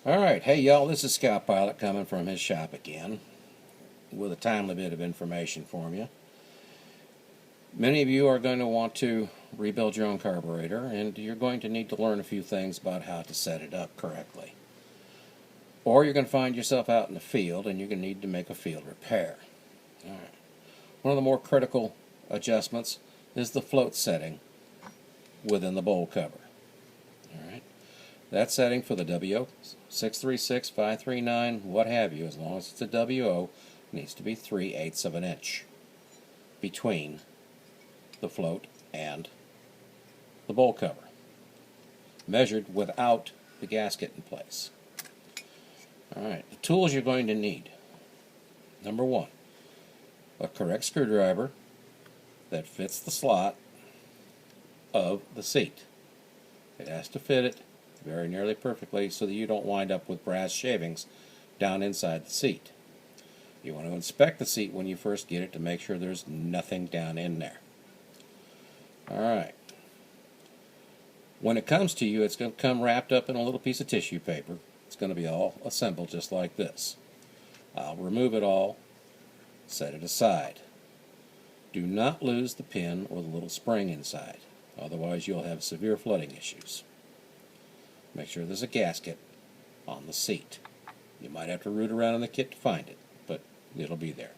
Alright, hey y'all, this is Scout Pilot coming from his shop again with a timely bit of information for you. Many of you are going to want to rebuild your own carburetor, and you're going to need to learn a few things about how to set it up correctly. Or you're going to find yourself out in the field and you're going to need to make a field repair. Alright. One of the more critical adjustments is the float setting within the bowl cover. Alright. That setting for the WO 636, 539, what have you, as long as it's a WO, needs to be 3/8 of an inch between the float and the bowl cover, measured without the gasket in place. Alright, the tools you're going to need. Number one, a correct screwdriver that fits the slot of the seat. It has to fit it very nearly perfectly so that you don't wind up with brass shavings down inside the seat. You want to inspect the seat when you first get it to make sure there's nothing down in there. Alright. When it comes to you, it's going to come wrapped up in a little piece of tissue paper. It's going to be all assembled just like this. I'll remove it all, set it aside. Do not lose the pin or the little spring inside, otherwise you'll have severe flooding issues. Make sure there's a gasket on the seat. You might have to root around in the kit to find it, but it'll be there.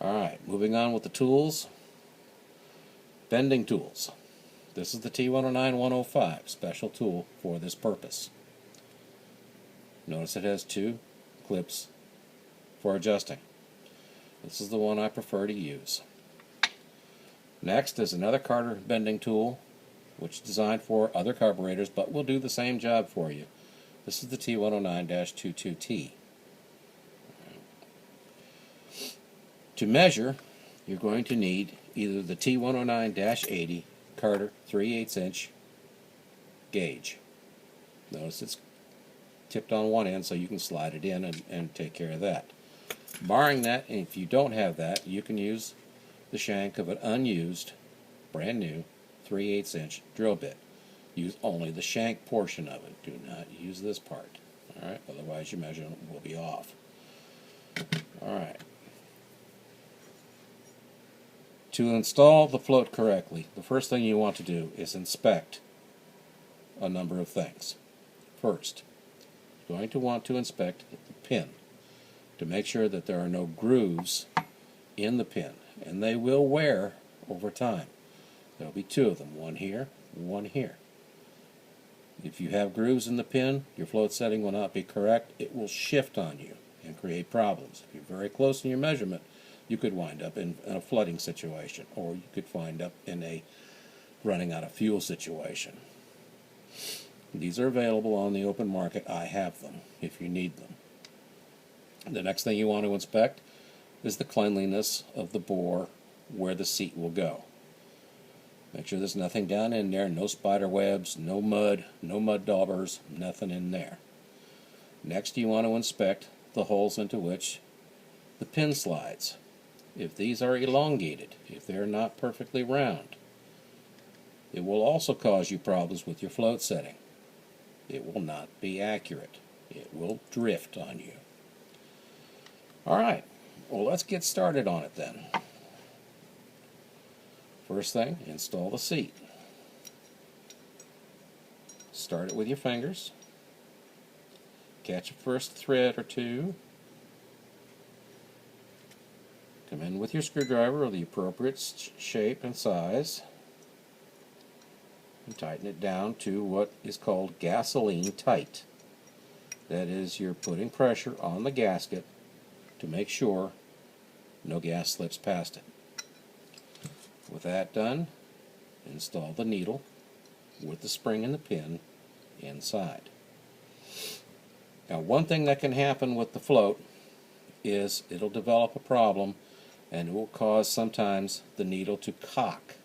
Alright, moving on with the tools. Bending tools. This is the T109-105, special tool for this purpose. Notice it has two clips for adjusting. This is the one I prefer to use. Next is another Carter bending tool, which is designed for other carburetors, but will do the same job for you. This is the T109-22T. To measure, you're going to need either the T109-80 Carter 3/8 inch gauge. Notice it's tipped on one end so you can slide it in and take care of that. Barring that, and if you don't have that, you can use the shank of an unused, brand new 3/8 inch drill bit. Use only the shank portion of it. Do not use this part. Alright, otherwise your measurement will be off. Alright. To install the float correctly, the first thing you want to do is inspect a number of things. First, you're going to want to inspect the pin to make sure that there are no grooves in the pin, and they will wear over time. There'll be two of them, one here, one here. If you have grooves in the pin, your float setting will not be correct. It will shift on you and create problems. If you're very close in your measurement, you could wind up in a flooding situation, or you could wind up in a running out of fuel situation. These are available on the open market. I have them if you need them. The next thing you want to inspect is the cleanliness of the bore where the seat will go. Make sure there's nothing down in there, no spider webs, no mud daubers, nothing in there. Next you want to inspect the holes into which the pin slides. If these are elongated, if they're not perfectly round, it will also cause you problems with your float setting. It will not be accurate. It will drift on you. Alright, well let's get started on it then. First thing, install the seat. Start it with your fingers. Catch a first thread or two. Come in with your screwdriver of the appropriate shape and size and tighten it down to what is called gasoline tight. That is, you're putting pressure on the gasket to make sure no gas slips past it. With that done, install the needle with the spring and the pin inside. Now, one thing that can happen with the float is it'll develop a problem, and it will cause sometimes the needle to cock.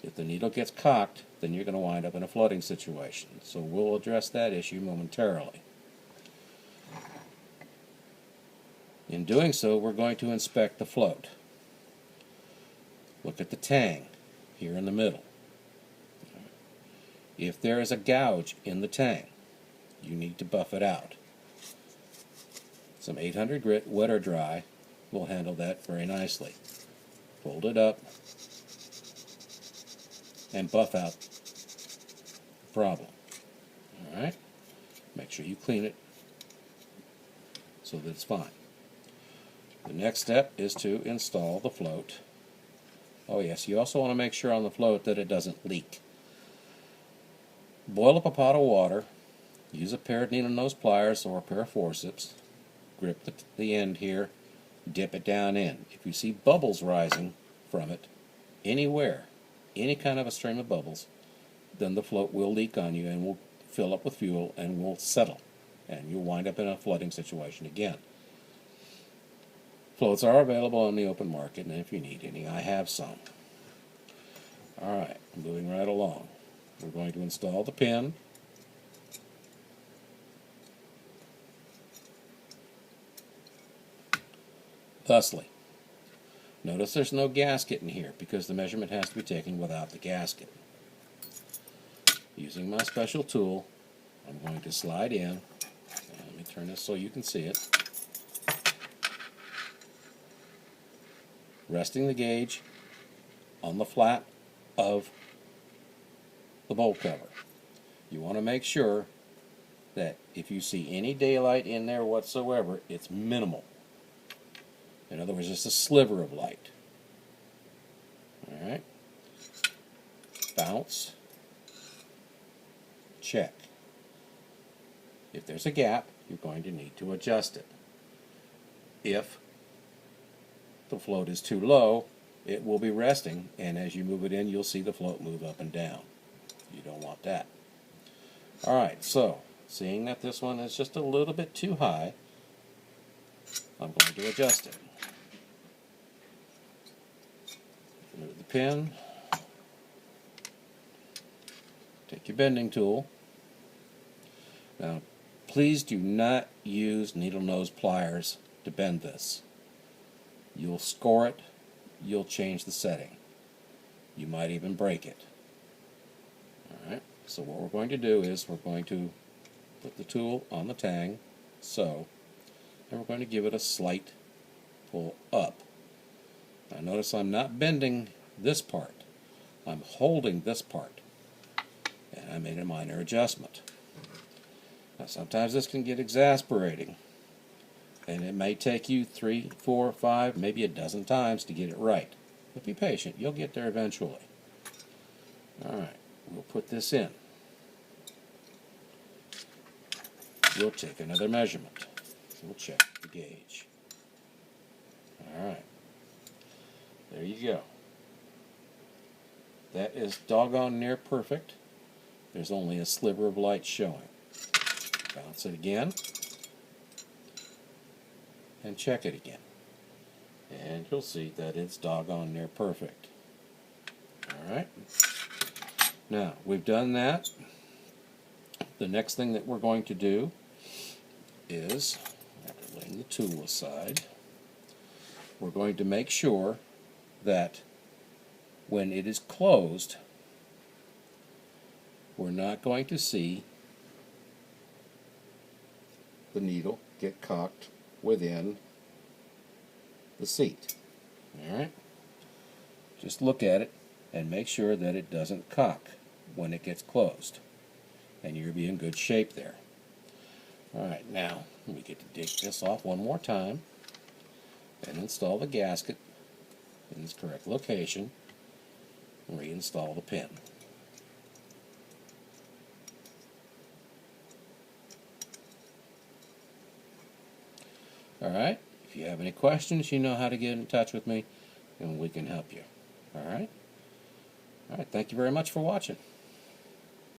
If the needle gets cocked, then you're going to wind up in a flooding situation. So we'll address that issue momentarily. In doing so, we're going to inspect the float. Look at the tang here in the middle. If there is a gouge in the tang, you need to buff it out. Some 800 grit, wet or dry, will handle that very nicely. Fold it up and buff out the problem. Alright? Make sure you clean it so that it's fine. The next step is to install the float. Oh yes, you also want to make sure on the float that it doesn't leak. Boil up a pot of water, use a pair of needle nose pliers or a pair of forceps, grip the end here, dip it down in. If you see bubbles rising from it, anywhere, any kind of a stream of bubbles, then the float will leak on you and will fill up with fuel and will settle. And you'll wind up in a flooding situation again. Floats are available on the open market, and if you need any, I have some. Alright, moving right along. We're going to install the pin. Thusly. Notice there's no gasket in here because the measurement has to be taken without the gasket. Using my special tool, I'm going to slide in. Let me turn this so you can see it. Resting the gauge on the flat of the bolt cover. You want to make sure that if you see any daylight in there whatsoever, it's minimal. In other words, just a sliver of light. Alright. Bounce. Check. If there's a gap, you're going to need to adjust it. If the float is too low, it will be resting, and as you move it in, you'll see the float move up and down. You don't want that. Alright, so, seeing that this one is just a little bit too high, I'm going to adjust it. Remove the pin. Take your bending tool. Now, please do not use needle nose pliers to bend this. You'll score it, you'll change the setting. You might even break it. Alright, so what we're going to do is we're going to put the tool on the tang, so, and we're going to give it a slight pull up. Now notice I'm not bending this part, I'm holding this part, and I made a minor adjustment. Now sometimes this can get exasperating, and it may take you 3, 4, 5, maybe a dozen times to get it right. But be patient, you'll get there eventually. Alright, we'll put this in. We'll take another measurement. We'll check the gauge. Alright, there you go. That is doggone near perfect. There's only a sliver of light showing. Bounce it again. And check it again. And you'll see that it's doggone near perfect. Alright. Now, we've done that. The next thing that we're going to do is, after laying the tool aside, we're going to make sure that when it is closed, we're not going to see the needle get cocked within the seat. Alright? Just look at it and make sure that it doesn't cock when it gets closed. And you'll be in good shape there. Alright, now we get to dig this off one more time and install the gasket in its correct location and reinstall the pin. Alright, if you have any questions, you know how to get in touch with me and we can help you. Alright? Alright, thank you very much for watching.